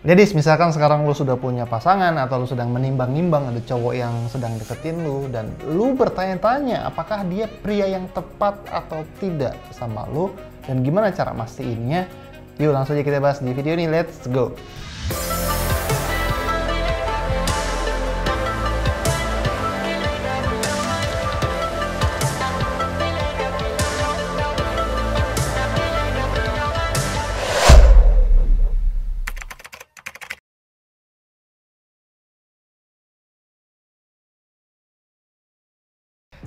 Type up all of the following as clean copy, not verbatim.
Jadi misalkan sekarang lu sudah punya pasangan atau lu sedang menimbang-nimbang ada cowok yang sedang deketin lu dan lu bertanya-tanya apakah dia pria yang tepat atau tidak sama lu dan gimana cara mastiinnya. Yuk langsung aja kita bahas di video ini, let's go.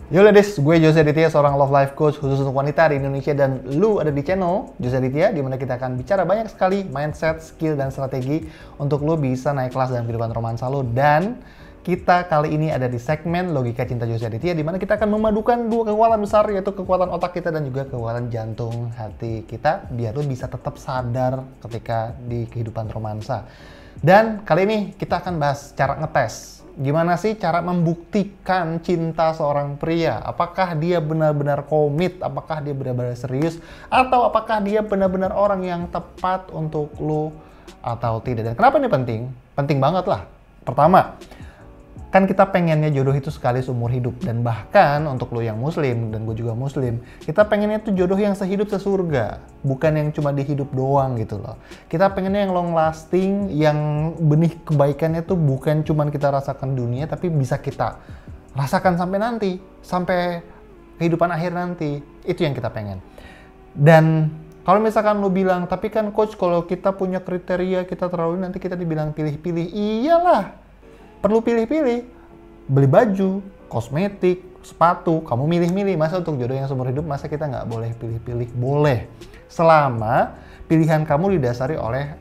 Yo ladies, gue Jose Aditya, seorang love life coach khusus untuk wanita di Indonesia dan lu ada di channel Jose Aditya di mana kita akan bicara banyak sekali mindset, skill, dan strategi untuk lu bisa naik kelas dalam kehidupan romansa lu. Dan kita kali ini ada di segmen Logika Cinta Jose Aditya di mana kita akan memadukan dua kekuatan besar, yaitu kekuatan otak kita dan juga kekuatan jantung hati kita biar lu bisa tetap sadar ketika di kehidupan romansa. Dan kali ini kita akan bahas cara ngetes. Gimana sih cara membuktikan cinta seorang pria? Apakah dia benar-benar komit? Apakah dia benar-benar serius? Atau apakah dia benar-benar orang yang tepat untuk lu atau tidak? Dan kenapa ini penting? Penting banget lah. Pertama, kan kita pengennya jodoh itu sekali seumur hidup. Dan bahkan untuk lu yang muslim, dan gue juga muslim, kita pengennya tuh jodoh yang sehidup sesurga. Bukan yang cuma di hidup doang gitu loh. Kita pengennya yang long lasting, yang benih kebaikannya tuh bukan cuma kita rasakan dunia, tapi bisa kita rasakan sampai nanti. Sampai kehidupan akhir nanti. Itu yang kita pengen. Dan kalau misalkan lu bilang, tapi kan coach kalau kita punya kriteria, kita terlalu nanti kita dibilang pilih-pilih. Iyalah, perlu pilih-pilih. Beli baju, kosmetik, sepatu, kamu milih-milih. Masa untuk jodoh yang seumur hidup, masa kita nggak boleh pilih-pilih? Boleh. Selama pilihan kamu didasari oleh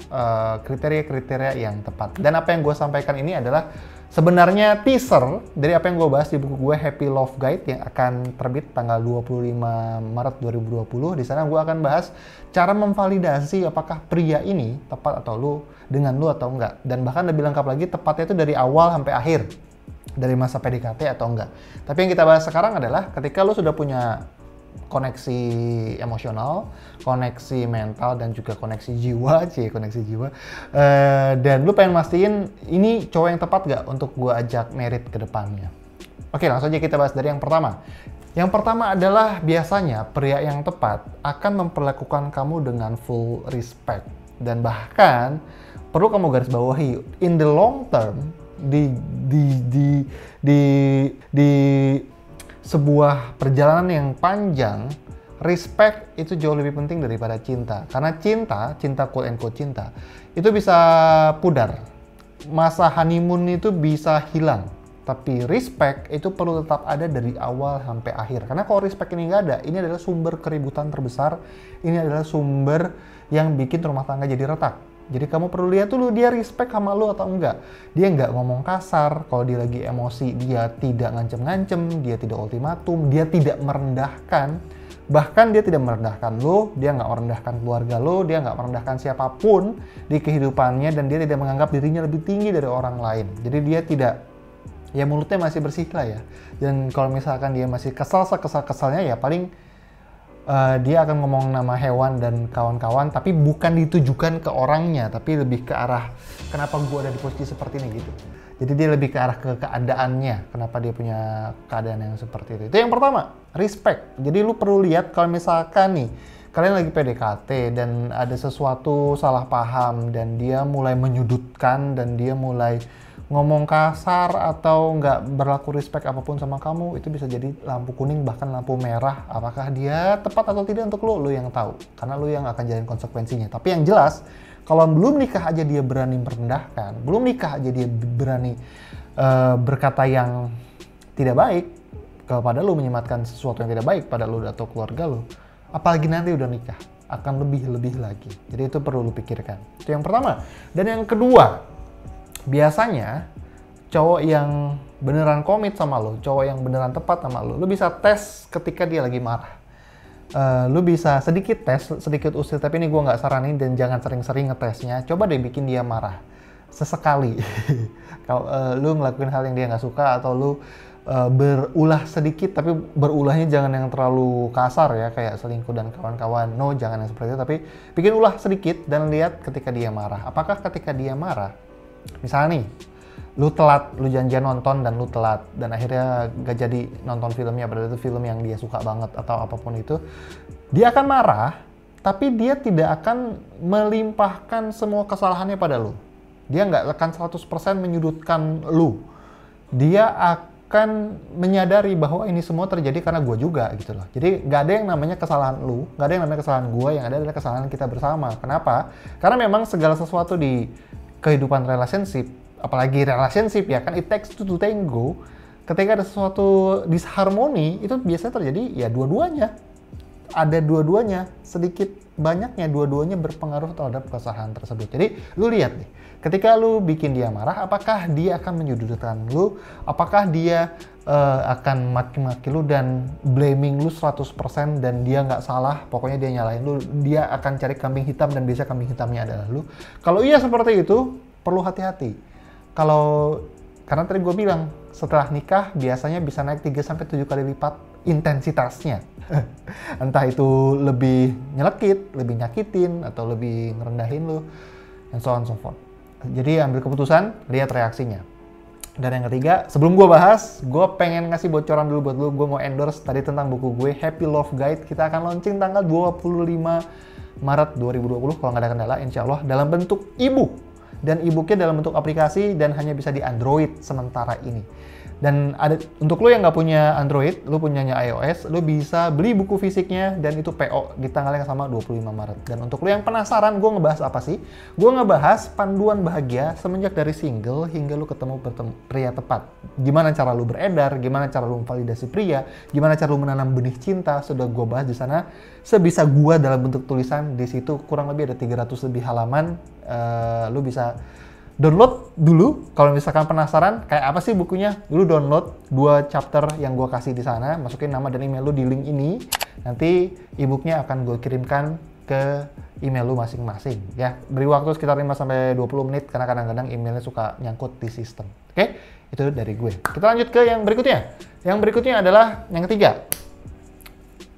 kriteria-kriteria yang tepat. Dan apa yang gue sampaikan ini adalah sebenarnya teaser dari apa yang gue bahas di buku gue Happy Love Guide yang akan terbit tanggal 25 Maret 2020. Di sana gue akan bahas cara memvalidasi apakah pria ini tepat atau dengan lu atau enggak. Dan bahkan lebih lengkap lagi, tepatnya itu dari awal sampai akhir. Dari masa PDKT atau enggak. Tapi yang kita bahas sekarang adalah ketika lu sudah punya koneksi emosional, koneksi mental, dan juga koneksi jiwa, dan lu pengen mastiin ini cowok yang tepat gak untuk gue ajak merit ke depannya. Oke, langsung aja kita bahas dari yang pertama. Yang pertama adalah biasanya pria yang tepat akan memperlakukan kamu dengan full respect. Dan bahkan perlu kamu garis bawahi, in the long term, di sebuah perjalanan yang panjang, respect itu jauh lebih penting daripada cinta. Karena cinta quote and quote cinta, itu bisa pudar. Masa honeymoon itu bisa hilang. Tapi respect itu perlu tetap ada dari awal sampai akhir. Karena kalau respect ini nggak ada, ini adalah sumber keributan terbesar. Ini adalah sumber yang bikin rumah tangga jadi retak. Jadi kamu perlu lihat dulu dia respect sama lu atau enggak. Dia nggak ngomong kasar, kalau dia lagi emosi dia tidak ngancem-ngancem, dia tidak ultimatum, dia tidak merendahkan. Bahkan dia tidak merendahkan lu, dia nggak merendahkan keluarga lu, dia nggak merendahkan siapapun di kehidupannya, dan dia tidak menganggap dirinya lebih tinggi dari orang lain. Jadi dia tidak, ya mulutnya masih bersih lah ya. Dan kalau misalkan dia masih kesal-kesalnya ya paling dia akan ngomong nama hewan dan kawan-kawan, tapi bukan ditujukan ke orangnya, tapi lebih ke arah kenapa gue ada di posisi seperti ini gitu. Jadi dia lebih ke arah ke keadaannya, kenapa dia punya keadaan yang seperti itu. Itu yang pertama, respect. Jadi lu perlu lihat kalau misalkan nih, kalian lagi PDKT dan ada sesuatu salah paham dan dia mulai menyudutkan dan dia mulai ngomong kasar atau nggak berlaku respect apapun sama kamu, itu bisa jadi lampu kuning bahkan lampu merah. Apakah dia tepat atau tidak untuk lu yang tahu, karena lu yang akan jalanin konsekuensinya. Tapi yang jelas, kalau belum nikah aja dia berani merendahkan, belum nikah aja dia berani berkata yang tidak baik kepada lu, menyematkan sesuatu yang tidak baik pada lu atau keluarga lu, apalagi nanti udah nikah, akan lebih lagi. Jadi itu perlu lu pikirkan. Itu yang pertama. Dan yang kedua, biasanya cowok yang beneran komit sama lo, cowok yang beneran tepat sama lo bisa tes ketika dia lagi marah. Lu bisa sedikit tes, sedikit usir, tapi ini gue nggak saranin dan jangan sering-sering ngetesnya. Coba deh bikin dia marah sesekali. Kalau lu ngelakuin hal yang dia nggak suka atau lu berulah sedikit, tapi berulahnya jangan yang terlalu kasar ya, kayak selingkuh dan kawan-kawan. No, jangan yang seperti itu, tapi bikin ulah sedikit dan lihat ketika dia marah. Apakah ketika dia marah, misalnya nih, lu telat, lu janjian nonton dan lu telat, dan akhirnya gak jadi nonton filmnya, padahal itu film yang dia suka banget atau apapun itu, dia akan marah, tapi dia tidak akan melimpahkan semua kesalahannya pada lu. Dia nggak akan 100% menyudutkan lu. Dia akan menyadari bahwa ini semua terjadi karena gue juga gitu loh. Jadi nggak ada yang namanya kesalahan lu, nggak ada yang namanya kesalahan gue, yang ada adalah kesalahan kita bersama. Kenapa? Karena memang segala sesuatu di kehidupan relationship, apalagi relationship ya kan, it takes two to tango. Ketika ada sesuatu disharmoni, itu biasanya terjadi ya dua-duanya. Ada dua-duanya, sedikit banyaknya dua-duanya berpengaruh terhadap kesalahan tersebut. Jadi lu lihat nih, ketika lu bikin dia marah, apakah dia akan menyudutkan lu, apakah dia akan maki-maki lu dan blaming lu 100% dan dia nggak salah, pokoknya dia nyalahin lu, dia akan cari kambing hitam dan biasanya kambing hitamnya adalah lu. Kalau iya seperti itu, perlu hati-hati. Karena tadi gue bilang, setelah nikah biasanya bisa naik 3-7 kali lipat intensitasnya. Entah itu lebih nyelekit, lebih nyakitin, atau lebih ngerendahin lu, and so on so forth. Jadi ambil keputusan, lihat reaksinya. Dan yang ketiga, sebelum gue bahas, gue pengen ngasih bocoran dulu buat lu. Gue mau endorse tadi tentang buku gue, Happy Love Guide. Kita akan launching tanggal 25 Maret 2020, kalau nggak ada kendala, insya Allah, dalam bentuk e-book. Dan e-booknya dalam bentuk aplikasi dan hanya bisa di Android sementara ini. Dan ada untuk lo yang nggak punya Android, lo punyanya iOS, lo bisa beli buku fisiknya dan itu PO di tanggal yang sama 25 Maret. Dan untuk lo yang penasaran, gue ngebahas apa sih? Gue ngebahas panduan bahagia semenjak dari single hingga lo ketemu pria tepat. Gimana cara lo beredar, gimana cara lo memvalidasi pria, gimana cara lo menanam benih cinta, sudah gue bahas di sana. Sebisa gue dalam bentuk tulisan, di situ kurang lebih ada 300 lebih halaman. Lo bisa download dulu kalau misalkan penasaran kayak apa sih bukunya. Dulu download 2 chapter yang gue kasih di sana, masukin nama dan email lu di link ini. Nanti e-booknya akan gue kirimkan ke email lu masing-masing ya. Beri waktu sekitar 5-20 menit karena kadang-kadang emailnya suka nyangkut di sistem. Oke? Itu dari gue. Kita lanjut ke yang berikutnya. Yang berikutnya adalah yang ketiga.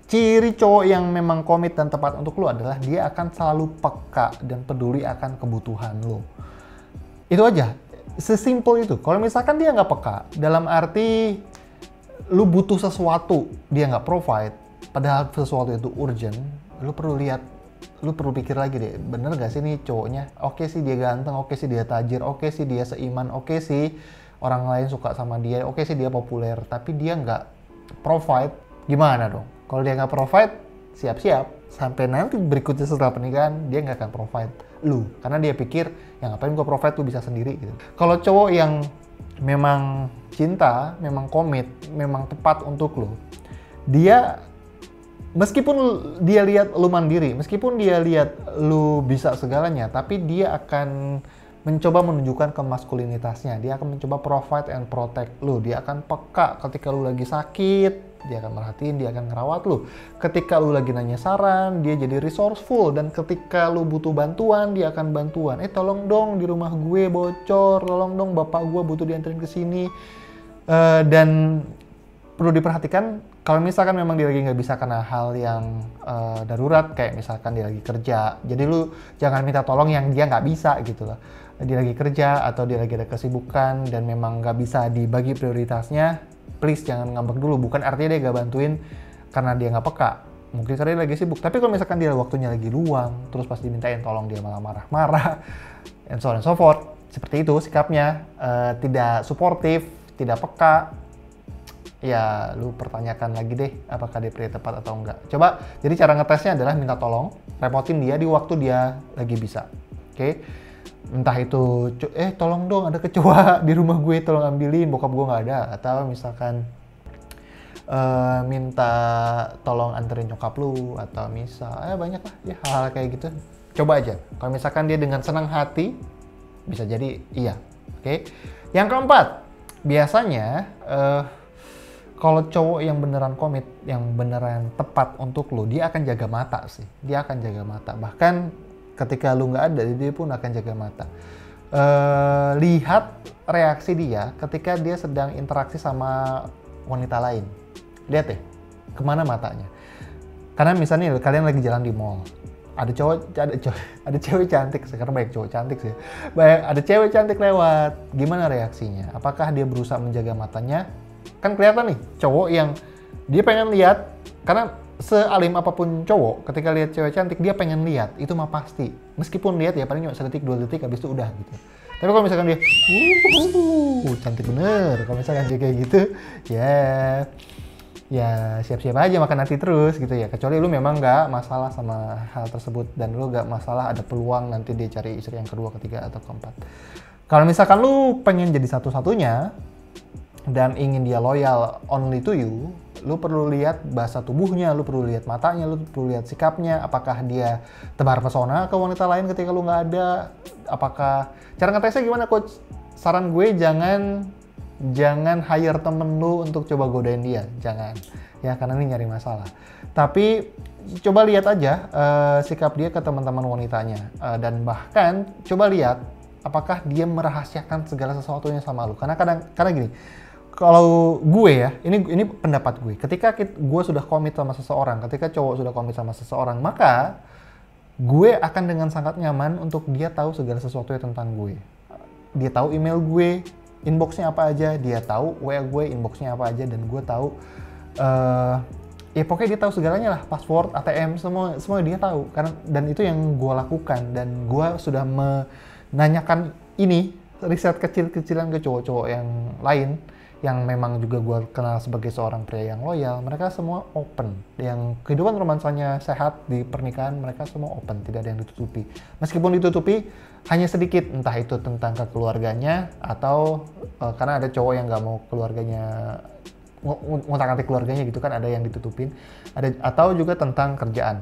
Ciri cowok yang memang komit dan tepat untuk lu adalah dia akan selalu peka dan peduli akan kebutuhan lu. Itu aja, sesimpel itu. Kalau misalkan dia nggak peka, dalam arti lu butuh sesuatu, dia nggak provide, padahal sesuatu itu urgent, lu perlu lihat, lu perlu pikir lagi deh, bener gak sih nih cowoknya? Oke sih dia ganteng, oke sih dia tajir, oke sih dia seiman, oke sih orang lain suka sama dia, oke sih dia populer, tapi dia nggak provide, gimana dong? Kalau dia nggak provide, siap-siap. Sampai nanti berikutnya setelah pernikahan, dia nggak akan provide lu. Karena dia pikir, ya ngapain gue provide, lu bisa sendiri gitu. Kalau cowok yang memang cinta, memang komit, memang tepat untuk lu, dia meskipun dia lihat lu mandiri, meskipun dia lihat lu bisa segalanya, tapi dia akan mencoba menunjukkan kemaskulinitasnya. Dia akan mencoba provide and protect lu. Dia akan peka ketika lu lagi sakit, dia akan merhatiin, dia akan ngerawat lu. Ketika lu lagi nanya saran, dia jadi resourceful. Dan ketika lu butuh bantuan, dia akan bantuan. Tolong dong di rumah gue bocor, tolong dong bapak gue butuh dianterin ke sini. Dan perlu diperhatikan, kalau misalkan memang dia lagi nggak bisa karena hal yang darurat, kayak misalkan dia lagi kerja, jadi lu jangan minta tolong yang dia nggak bisa gitu loh. Dia lagi kerja atau dia lagi ada kesibukan dan memang nggak bisa dibagi prioritasnya, please jangan ngambek dulu. Bukan artinya dia nggak bantuin karena dia nggak peka, mungkin karena dia lagi sibuk. Tapi kalau misalkan dia waktunya lagi luang, terus pas dimintain tolong dia malah marah-marah, and so on and so forth, seperti itu sikapnya, tidak suportif, tidak peka, ya lu pertanyakan lagi deh apakah dia pria tepat atau enggak. Coba, jadi cara ngetesnya adalah minta tolong, repotin dia di waktu dia lagi bisa. Oke? Entah itu, tolong dong ada kecoa di rumah gue, tolong ambilin, bokap gue nggak ada. Atau misalkan minta tolong anterin nyokap lu, atau misal, banyak lah ya hal-hal kayak gitu. Coba aja, kalau misalkan dia dengan senang hati, bisa jadi iya. Oke? Yang keempat, biasanya kalau cowok yang beneran komit, yang beneran tepat untuk lu, dia akan jaga mata sih. Dia akan jaga mata. Bahkan ketika lu nggak ada, dia pun akan jaga mata. lihat reaksi dia ketika dia sedang interaksi sama wanita lain. Lihat deh, kemana matanya. Karena misalnya kalian lagi jalan di mall, ada cewek cantik, sekarang banyak cowok cantik sih. Ada cewek cantik lewat, gimana reaksinya? Apakah dia berusaha menjaga matanya? Kan kelihatan nih, cowok yang dia pengen lihat, karena sealim apapun cowok, ketika lihat cewek cantik, dia pengen lihat, itu mah pasti. Meskipun lihat ya paling cuma sedetik, 2 detik, habis itu udah gitu. Tapi kalau misalkan dia, cantik bener, kalau misalkan dia kayak gitu, ya siap-siap aja makan hati terus gitu ya. Kecuali lu memang nggak masalah sama hal tersebut, dan lu nggak masalah ada peluang nanti dia cari istri yang kedua, ketiga, atau keempat. Kalau misalkan lu pengen jadi satu-satunya, dan ingin dia loyal only to you, lu perlu lihat bahasa tubuhnya, lu perlu lihat matanya, lu perlu lihat sikapnya, apakah dia tebar pesona ke wanita lain ketika lu nggak ada, apakah, cara ngetesnya gimana coach? Saran gue jangan hire temen lu untuk coba godain dia, jangan, ya karena ini nyari masalah. Tapi coba lihat aja sikap dia ke teman-teman wanitanya, dan bahkan coba lihat apakah dia merahasiakan segala sesuatunya sama lu, karena gini. Kalau gue ya, ini pendapat gue. Ketika gue sudah komit sama seseorang, ketika cowok sudah komit sama seseorang, maka gue akan dengan sangat nyaman untuk dia tahu segala sesuatu tentang gue. Dia tahu email gue, inboxnya apa aja, dia tahu WA gue, inboxnya apa aja, dan gue tahu, ya pokoknya dia tahu segalanya lah, password, ATM, semua dia tahu. Dan itu yang gue lakukan, dan gue sudah menanyakan ini, riset kecil-kecilan ke cowok-cowok yang lain, yang memang juga gue kenal sebagai seorang pria yang loyal. Mereka semua open, yang kehidupan romansanya sehat di pernikahan, mereka semua open, tidak ada yang ditutupi. Meskipun ditutupi hanya sedikit, entah itu tentang keluarganya, atau karena ada cowok yang nggak mau keluarganya, ngotak-ngatik keluarganya gitu kan, ada yang ditutupin, atau juga tentang kerjaan.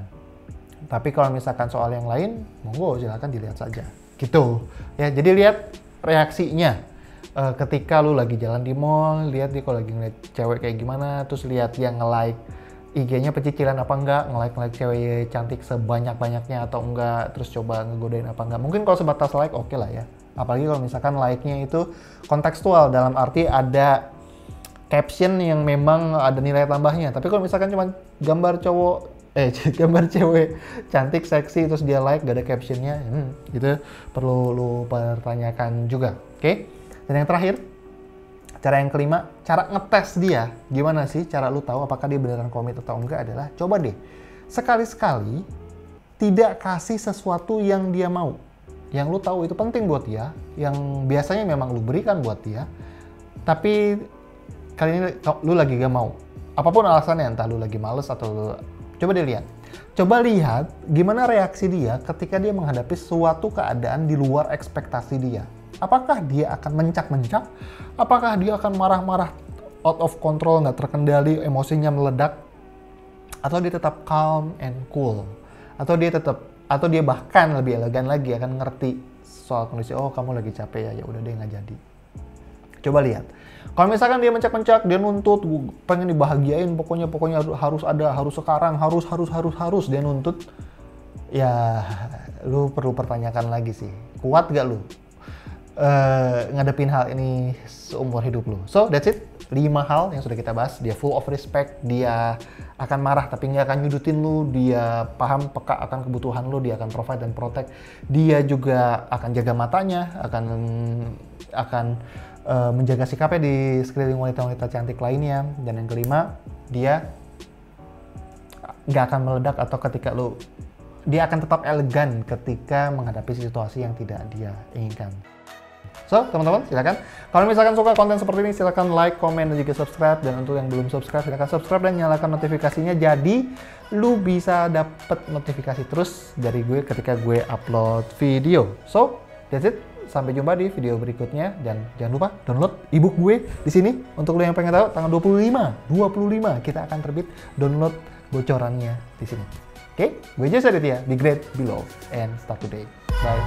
Tapi kalau misalkan soal yang lain, monggo silakan dilihat saja gitu ya. Jadi lihat reaksinya. Ketika lu lagi jalan di mall, lihat dia kalau lagi ngeliat cewek kayak gimana, terus lihat dia nge-like IG-nya pecicilan apa enggak, nge-like cewek cantik sebanyak-banyaknya atau enggak, terus coba ngegodain apa enggak. Mungkin kalau sebatas like oke lah ya. Apalagi kalau misalkan like-nya itu kontekstual, dalam arti ada caption yang memang ada nilai tambahnya. Tapi kalau misalkan cuma gambar cewek cantik, seksi, terus dia like, gak ada captionnya, itu perlu lu pertanyakan juga, oke? Dan yang terakhir, cara yang kelima, cara ngetes dia. Gimana sih cara lu tahu apakah dia beneran komit atau enggak adalah, coba deh, sekali-sekali tidak kasih sesuatu yang dia mau. Yang lu tahu itu penting buat dia, yang biasanya memang lu berikan buat dia, tapi kali ini lu lagi gak mau. Apapun alasannya, entah lu lagi males atau lu... Coba lihat gimana reaksi dia ketika dia menghadapi suatu keadaan di luar ekspektasi dia. Apakah dia akan mencak-mencak? Apakah dia akan marah-marah, out of control, nggak terkendali, emosinya meledak? Atau dia tetap calm and cool? Atau dia bahkan lebih elegan lagi, akan ngerti soal kondisi, oh kamu lagi capek ya udah deh nggak jadi. Coba lihat. Kalau misalkan dia mencak-mencak, dia nuntut, pengen dibahagiain, pokoknya harus ada, harus sekarang, harus dia nuntut, ya lu perlu pertanyakan lagi sih, kuat gak lu ngadepin hal ini seumur hidup lu. So that's it, 5 hal yang sudah kita bahas. Dia full of respect, dia akan marah tapi nggak akan nyudutin lu, dia paham peka akan kebutuhan lu, dia akan provide dan protect, dia juga akan jaga matanya, akan menjaga sikapnya di sekeliling wanita-wanita cantik lainnya. Dan yang kelima, dia nggak akan meledak, atau dia akan tetap elegan ketika menghadapi situasi yang tidak dia inginkan. So, teman-teman, silakan. Kalau misalkan suka konten seperti ini, silakan like, komen, dan juga subscribe. Dan untuk yang belum subscribe, silakan subscribe dan nyalakan notifikasinya. Jadi, lu bisa dapet notifikasi terus dari gue ketika gue upload video. So, that's it. Sampai jumpa di video berikutnya. Dan jangan lupa download ebook gue di sini. Untuk lu yang pengen tahu, tanggal 25 kita akan terbit, download bocorannya di sini. Oke, gue Jose Aditya, di grade below and start today. Bye.